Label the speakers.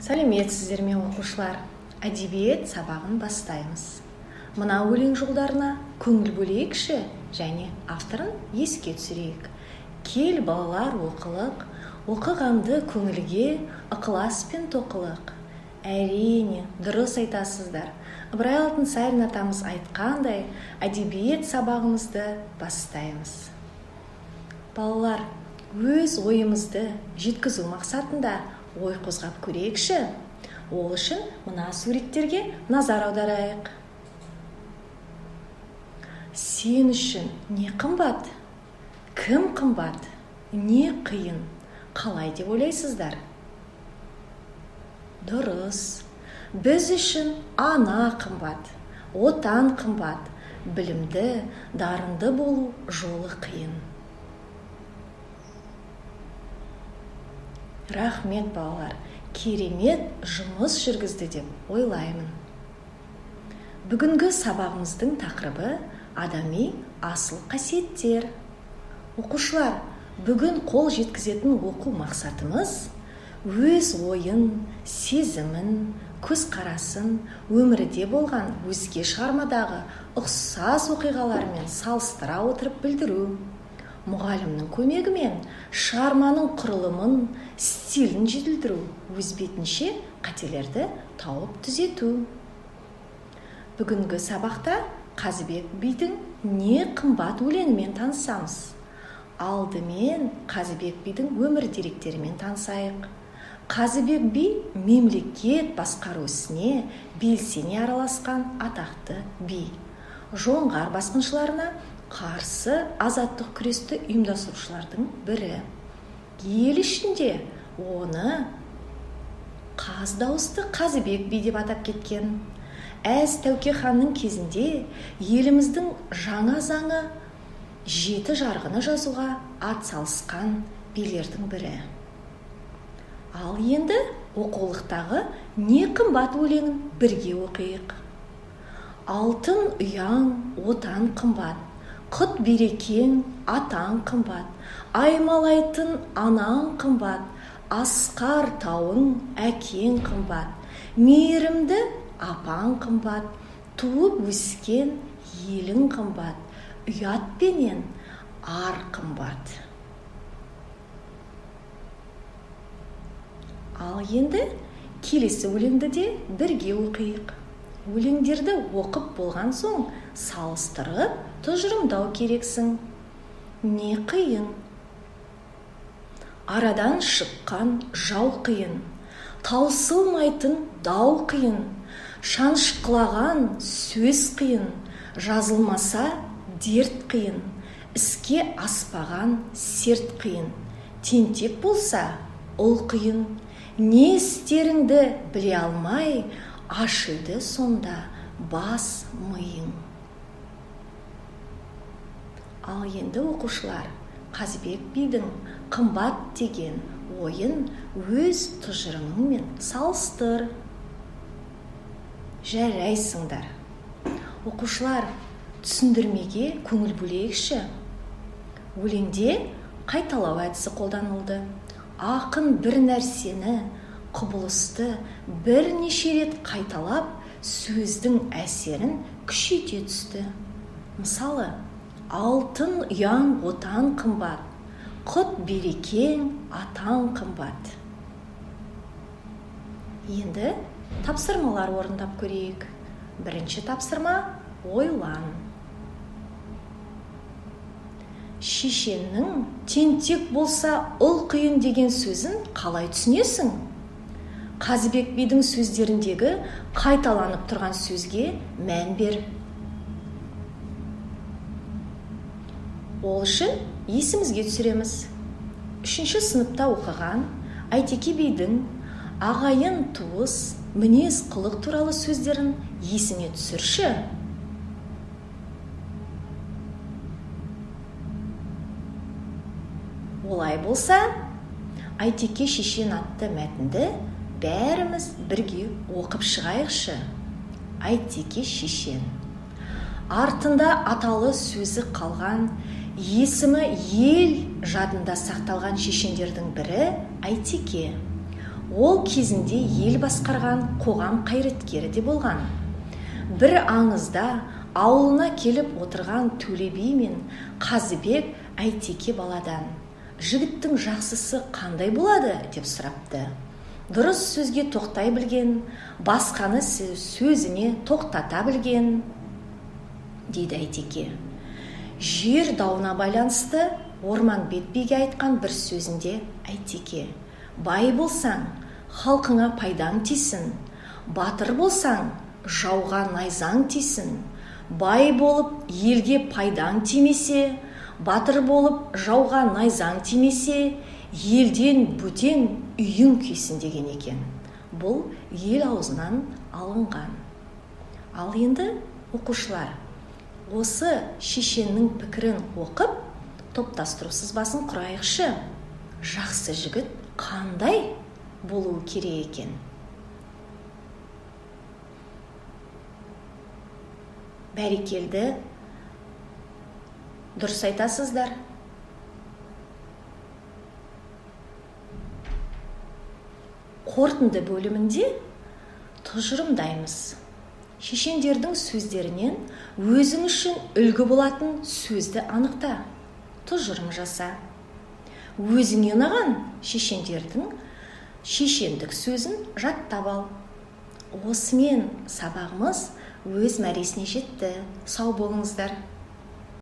Speaker 1: Сәлеметсіздер ме оқушылар? Әдебиет сабағын бастаймыз. Мына өлең жолдарына көңіл бөлейікші және авторын еске түсірейік. Кел балалар оқылық, оқығанды көңілге ықыласпен тоқылық. Әрине, дұрыс айтасыздар. Ыбырай Алтынсарин атамыз айтқандай, әдебиет сабағымызды бастаймыз. Балалар, өз ойымызды жеткізу мақсатында ой қозғап көрейікші. Ол үшін мына суреттерге назар аударайық. Сен үшін не қымбат? Кім қымбат? Не қиын? Қалай деп ойлайсыздар? Дұрыс. Біз үшін ана қымбат, отан қымбат, білімді, дарынды болу жолы қиын. Рахмет балалар, керемет жұмыс жүргізді деп ойлаймын. Бүгінгі сабағымыздың тақырыбы адами асыл қасиеттер. Оқушылар, бүгін қол жеткізетін оқу мақсатымыз өз ойын, сезімін, көзқарасын, өмірде болған өзге шығармадағы ұқсас оқиғалармен салыстыра отырып білдіру. Мұғалімнің көмегімен шығарманың құрылымын, стилін жетілдіру, өз бетінше қателерді тауып түзету. Бүгінгі сабақта Қазыбек бидің не қымбат өлеңімен танысамыз. Алдымен Қазыбек бидің өмір деректерімен танысайық. Қазыбек би мемлекет басқару ісіне белсене араласқан атақты би. Жоңғар басқыншыларына қарсы азаттық күресті ұйымдастырушылардың бірі. Ел ішінде оны қаз дауысты Қазыбек би деп атап кеткен. Әз Тәуке ханның кезінде еліміздің жаңа заңы 7 жарғыны жазуға атсалысқан билердің бірі. Ал енді оқулықтағы не қымбат өлеңін бірге оқиық. Алтын ұяң отан қымбат, құт берекең атаң қымбат, аймалайтын анаң қымбат, асқар тауың әкең қымбат, мейірімді апаң қымбат, туып өскен елің қымбат, ұятпенен ар қымбат. Ал енді келесі өлеңді де бірге оқиық. Өлеңдерді оқып болған соң салыстырып тұжырымдау керексің. Не қиын? Арадан шыққан жау қиын, таусылмайтын дау қиын, шаншқылаған сөз қиын, жазылмаса дерт қиын, іске аспаған серт қиын, тентек болса ұл қиын, не істеріңді біле алмай, ашиды сонда бас миың. Ал енді оқушылар, Қазыбек бидің қымбат деген ойын өз тұжырымыңмен салыстыр. Жарайсыңдар. Оқушылар, түсіндірмеге көңіл бөлейікші. Өлеңде қайталау әдісі қолданылды. Ақын бір нәрсені, құбылысты бірнеше рет қайталап, сөздің әсерін күшейте түсті. Мысалы, алтын ұяң отан қымбат, құт берекең атаң қымбат. Енді тапсырмалар орындап көрейік. Бірінші тапсырма – ойлан. Шешеннің тентек болса ұл қиын деген сөзін қалай түсінесің? Қазыбек бидің сөздеріндегі қайталанып тұрған сөзге мән бер. Ол үшін есімізге түсіреміз. 3-ші сыныпта оқыған Әйтеке бидің ағайын туыс, мінез қылық туралы сөздерін есіңе түсірші. Олай болса, Әйтеке шешен атты мәтінді бәріміз бірге оқып шығайықшы. Әйтеке шешен. Артында аталы сөзі қалған, есімі ел жадында сақталған шешендердің бірі Әйтеке. Ол кезінде ел басқарған қоғам қайраткері де болған. Бір аңызда ауылына келіп отырған Төле би мен Қазыбек Әйтеке баладан: «Жігіттің жақсысы қандай болады?» деп сұрапты. Дұрыс сөзге тоқтай білген, басқаны сөзіне тоқтата білген, дейді Әйтеке. Жер дауына байланысты Орманбет биге айтқан бір сөзінде Әйтеке: «Бай болсаң, халқыңа пайдаң тисін. Батыр болсаң, жауға найзаң тисін. Бай болып, елге пайдаң тимесе, батыр болып, жауға найзаң тимесе, елден бөтен үйің күйсін» деген екен. Бұл ел аузынан алынған. Ал енді оқушылар, осы шешеннің пікірін оқып, топтастыру сызбасын құрайықшы. Жақсы жігіт қандай болуы керек екен? Бәрекелді, дұрыс айтасыздар. Қорытынды бөлімінде тұжырымдаймыз. Шешендердің сөздерінен өзің үшін үлгі болатын сөзді анықта. Тұжырым жаса. Өзіңе ұнаған шешендердің шешендік сөзін жаттап ал. Осымен сабағымыз өз мәресіне жетті. Сау болыңыздар.